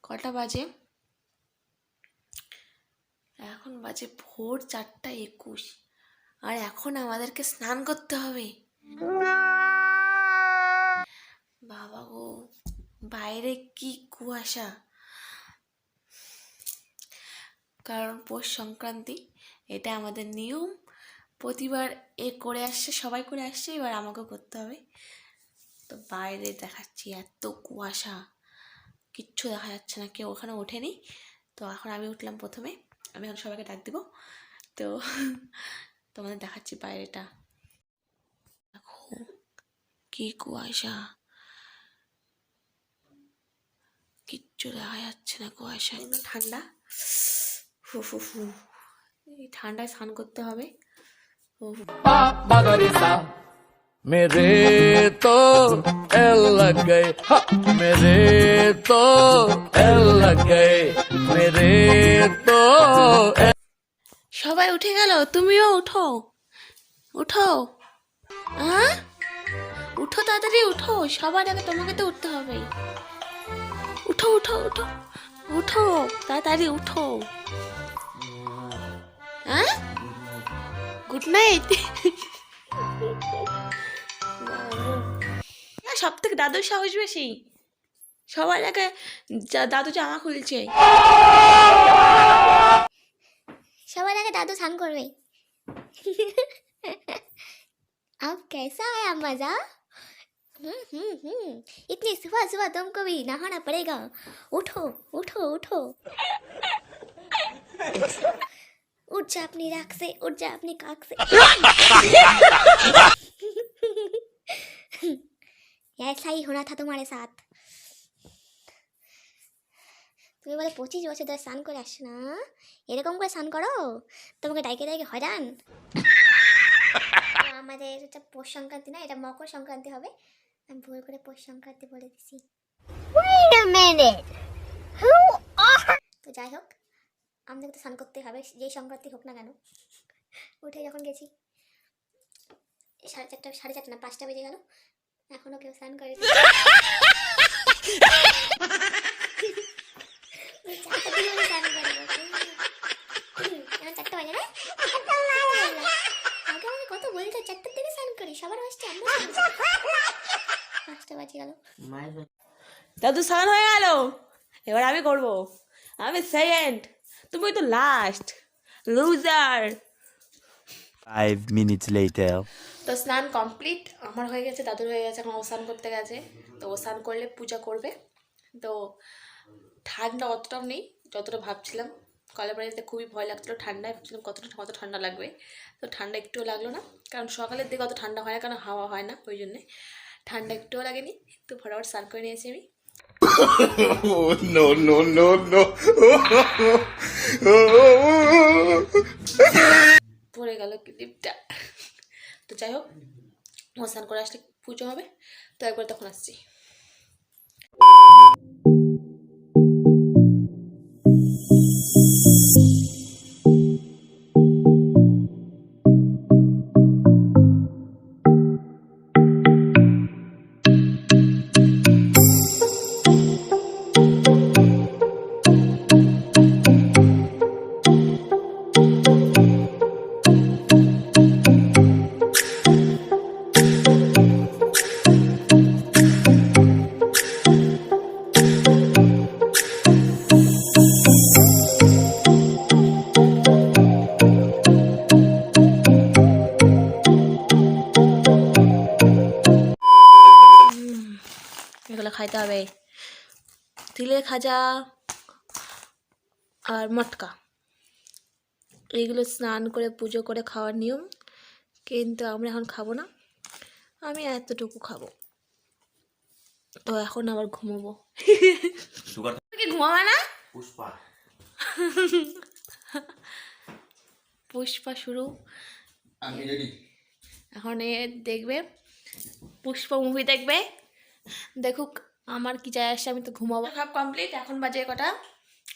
কটা বাজে? এখন বাজে ভোর 4:21। আর এখন আমাদেরকে স্নান করতে হবে। বাবা গো, বাইরে কি কুয়াশা! কারণ পৌষ সংক্রান্তি, এটা আমাদের নিয়ম। প্রতিবার করে আসছে, সবাই করে আসছে, এবার আমাকেও করতে হবে। তো বাইরে দেখাচ্ছি এত কুয়াশা, কিচ্ছু দেখা যাচ্ছে না, কেউ ওখানে ওঠেনি। তো এখন আমি উঠলাম প্রথমে, আমি এখন সবাইকে ডাক দিব। তো তোমাদের দেখাচ্ছি বাইরেটা, দেখো কি কুয়াশা, কিচ্ছু দেখা যাচ্ছে না, কুয়াশা। ঠান্ডা, ফু ফু ফু, এই ঠান্ডায় স্নান করতে হবে। मेरे तो एल लग गए मेरे तो एल लग गए मेरे तो সবাই উঠে গেল, তুমিও উঠো, উঠো, হ্যাঁ উঠো, তাড়াতাড়ি উঠো, সবার আগে তোমাকে তো উঠতে হবে। উঠো উঠো উঠো উঠো, তাড়াতাড়ি উঠো। হ্যাঁ, গুড নাইট। সব থেকে দাদুর সাহস বেশি, সবার আগে দাদু জামা খুলছে। सवाल आगे दादू स्नान कर रही। अब कैसा आया मजा? इतनी सुबह सुबह तुमको भी नहाना पड़ेगा। उठो उठो उठो, उठ जा अपनी राख से, उठ जा अपनी काख से। ऐसा ही होना था तुम्हारे साथ। তুমি বলে 25 বছর ধরে স্নান করে আসছো না, এরকম করে স্নান করো, তোমাকে ডাইকে ডাইকে হয়রান। আমাদের এটা পৌষ সংক্রান্তি না, এটা মকর সংক্রান্তি হবে। আমি ভুল করে পৌষ সংক্রান্তি বলে দিছি। তো যাই হোক, আমাদের তো স্নান করতে হবে, যেই সংক্রান্তি হোক না কেন। উঠে যখন গেছি 4:30 না 5টা বেজে গেল, এখনো কেউ স্নান করে। কত বলতো 4টার দিকে স্নান করি, সবার আসছে, আমরা 5টা বাজে গেল। দাদু স্নান হয়ে গেল, এবার আমি করব, আমি সেকেন্ড, তুমি তো লাস্ট, লুজার। 5 minutes later. তো স্নান কমপ্লিট আমার হয়ে গেছে, দাদুর হয়ে গেছে, এখন ও স্নান করতে গেছে। তো ও স্নান করলে পূজা করবে। তো ঠান্ডা অতটাও নেই যতটা ভাবছিলাম, কলের বাড়িতে খুবই ভয় লাগছিলো ঠান্ডায়, ভাবছিলাম কত ঠান্ডা লাগবে। তো ঠান্ডা একটুও লাগলো না, কারণ সকালের দিকে অত ঠান্ডা হয় না, কারণ হাওয়া হয় না, ওই জন্যে ঠান্ডা একটুও লাগেনি। তো ফটাফট স্নান করে নিয়েছি আমি। No, no, no, no. পড়ে গেল ক্লিপটা। তো যাই হোক, ও স্নান করে আসলে পুজো হবে, তো একবার তখন আসছি। এগুলো খাইতে হবে, তিলের খাজা আর মটকা, এইগুলো স্নান করে পুজো করে খাওয়ার নিয়ম। কিন্তু আমরা এখন খাবো না, আমি এতটুকু খাবো। তো এখন আবার ঘুমোবো। কি ঘুমাবে না? পুষ্পা শুরু, এখন এ দেখবে, পুষ্পা মুভি দেখবে, দেখুক, আমার কি যায় আসে, আমি তো ঘুমাবো। সব কমপ্লিট, এখন বাজে কটা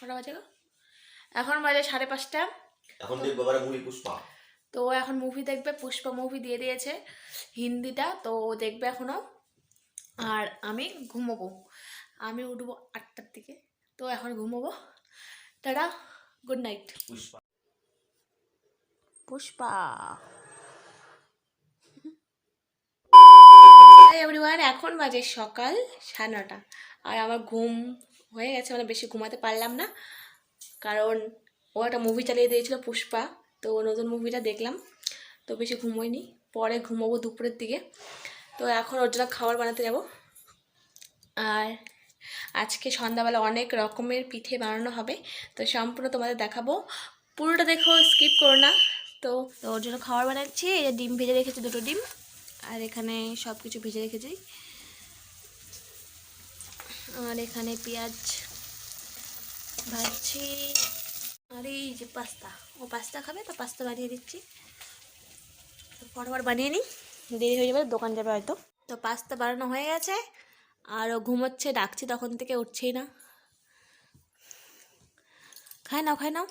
বাজে গো? এখন বাজে 5:30। এখন দেখবো আবার মুভি পুষ্পা। তো এখন মুভি দেখবে, পুষ্পা মুভি দিয়ে দিয়েছে হিন্দিটা, তো ও দেখবে এখনো। আর আমি ঘুমোবো, আমি উঠবো 8টার দিকে, তো এখন ঘুমোবো। টাটা, গুড নাইট। পুষ্পা এভরিওয়ান, এখন বাজে সকাল 9:30 আর আমার ঘুম হয়ে গেছে, মানে বেশি ঘুমাতে পারলাম না, কারণ ও একটা মুভি চালিয়ে দিয়েছিল পুষ্পা, তো নতুন মুভিটা দেখলাম, তো বেশি ঘুমোইনি। পরে ঘুমোবো দুপুরের দিকে। তো এখন ওর জন্য খাবার বানাতে যাব। আর আজকে সন্ধ্যাবেলা অনেক রকমের পিঠে বানানো হবে, তো সম্পূর্ণ তোমাদের দেখাবো, পুরোটা দেখো, স্কিপ করো না। তো ওর জন্য খাবার বানাচ্ছি। এই যে ডিম ভেজে রেখেছি, 2টো ডিম, আর এখানে সব কিছু ভেজে রেখেছি, আর এখানে পেঁয়াজ ভাজছি, আর এই যে পাস্তা, ও পাস্তা খাবে তো পাস্তা বানিয়ে দিচ্ছি। ফটাফট বানিয়ে নিই, দেরি হয়ে যাবে, দোকান যাবে হয়তো। তো পাস্তা বানানো হয়ে গেছে, আর ও ঘুমোচ্ছে, ডাকছি তখন থেকে উঠছেই না। খাই নাও,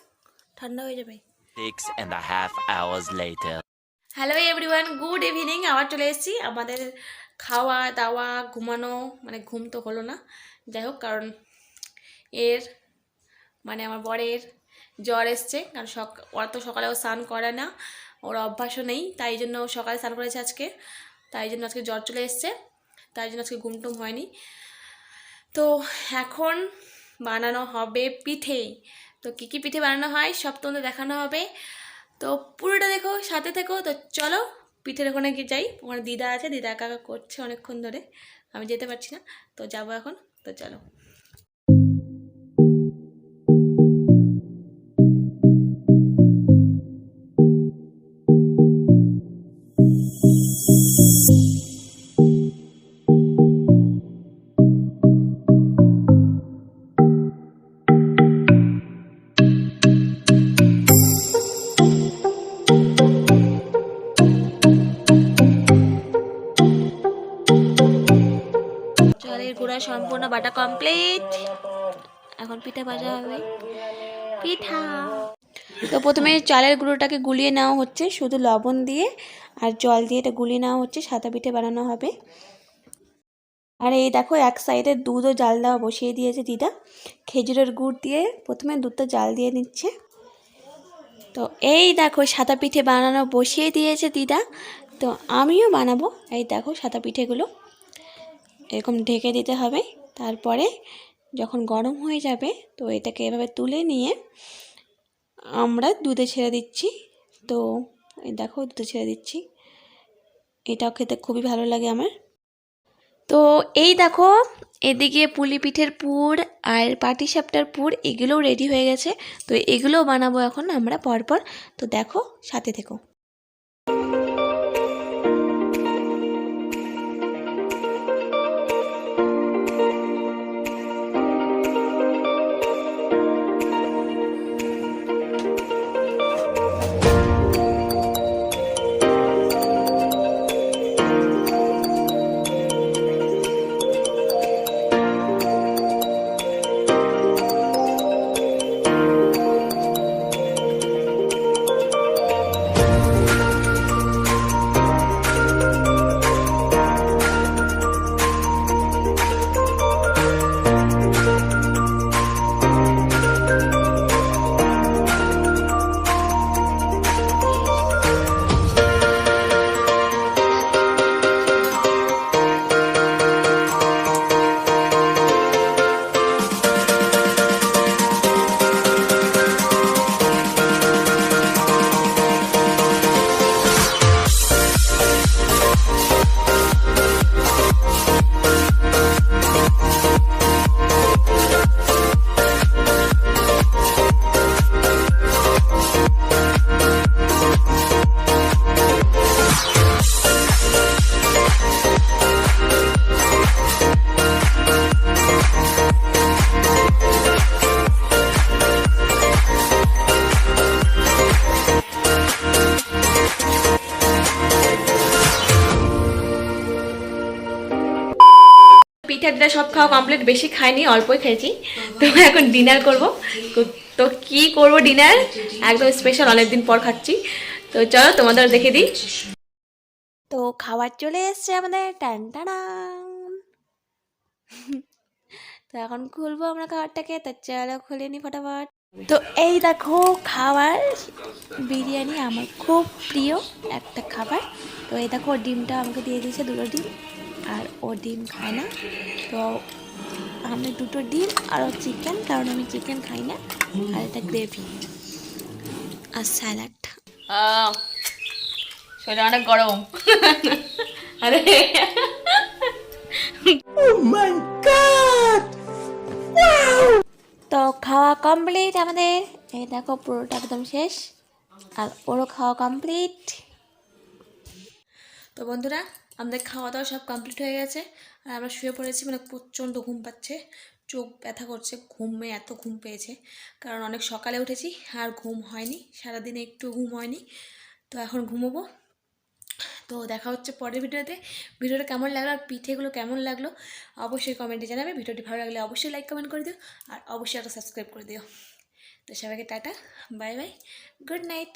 ঠান্ডা হয়ে যাবে। 6.5 hours later. Hello everyone, good evening. আবার চলে এসেছি। আমাদের খাওয়া দাওয়া ঘুমানো, মানে ঘুম তো হলো না, যাই হোক, কারণ মানে আমার বরের জ্বর এসছে, কারণ ওরা তো সকালেও স্নান করে না, ওর অভ্যাসও নেই, তাই জন্য ও সকালে স্নান করেছে আজকে, তাই জন্য আজকে জ্বর চলে এসছে, তাই জন্য আজকে ঘুমটুম হয়নি। তো এখন বানানো হবে পিঠে। তো কী কী পিঠে বানানো হয় সব তোমাদের দেখানো হবে, তো পুরোটা দেখো, সাথে থেকো। তো চলো পিঠের ওখানে গিয়ে যাই, ওখানে দিদা আছে, দিদা একা করছে অনেকক্ষণ ধরে, আমি যেতে পারছি না, তো যাবো এখন। তো চলো। চালের গুঁড়া সম্পূর্ণ বাটা কমপ্লিট, এখন পিঠা ভাজা হবে। পিঠা তো প্রথমে চালের গুঁড়োটাকে গুলিয়ে নেওয়া হচ্ছে, শুধু লবণ দিয়ে আর জল দিয়ে এটা গুলিয়ে নেওয়া হচ্ছে, সাদা পিঠে বানানো হবে। আর এই দেখো, এক সাইডে দুধও জাল দেওয়া বসিয়ে দিয়েছে দিদা, খেজুরের গুড় দিয়ে প্রথমে দুধটা জাল দিয়ে নিচ্ছে। তো এই দেখো, সাদা পিঠে বানানো বসিয়ে দিয়েছে দিদা, তো আমিও বানাবো। এই দেখো সাদা পিঠেগুলো এরকম ঢেকে দিতে হবে, তারপরে যখন গরম হয়ে যাবে তো এটাকে এভাবে তুলে নিয়ে আমরা দুধে ছেড়ে দিচ্ছি। তো এই দেখো, দুধে ছেড়ে দিচ্ছি, এটাও খেতে খুবই ভালো লাগে আমার। তো এই দেখো, এদিকে পুলি পিঠের পুর আর পাটিসাপটার পুর এগুলোও রেডি হয়ে গেছে, তো এগুলোও বানাবো এখন আমরা পরপর, তো দেখো সাথে থেকো। পিঠা সব খাওয়া কমপ্লিট, বেশি খাইনি, অল্পই খেয়েছি। তো এখন ডিনার করব। তো কি করব ডিনার, একদম স্পেশাল, অনেকদিন পর খাচ্ছি, তো চলো তোমাদের দেখে দিই। তো খাবার চলে এসছে আমাদের, টান টান। তো এখন খুলবো আমরা খাবারটাকে, তো চলো খুলে নি ফটাফট। তো এই দেখো খাবার, বিরিয়ানি আমার খুব প্রিয় একটা খাবার। তো এই দেখো ওর ডিমটা আমাকে দিয়ে দিয়েছে, 2টো ডিম, আর ও ডিম খায় না, তো আমি 2টো ডিম আর ও চিকেন, কারণ আমি চিকেন খাই না, আর এটা গ্রেভি আর স্যালাড। শরীর অনেক গরম। আরে তো খাওয়া কমপ্লিট আমাদের, এই দেখো পুরোটা একদম শেষ, আর ওরও খাওয়া কমপ্লিট। তো বন্ধুরা আমাদের খাওয়া দাওয়া সব কমপ্লিট হয়ে গেছে, আর আমরা শুয়ে পড়েছি, মানে প্রচণ্ড ঘুম পাচ্ছে, চোখ ব্যথা করছে, ঘুমে এত ঘুম পেয়েছে, কারণ অনেক সকালে উঠেছি আর ঘুম হয়নি, সারাদিনে একটু ঘুম হয়নি, তো এখন ঘুমোবো। তো দেখা হচ্ছে পরের ভিডিওতে। ভিডিওটা কেমন লাগলো আর পিঠেগুলো কেমন লাগলো অবশ্যই কমেন্টে জানাবে। ভিডিওটি ভালো লাগলে অবশ্যই লাইক কমেন্ট করে দিও, আর অবশ্যই একটা সাবস্ক্রাইব করে দিও। তো সবাইকে tata, bye bye, good night.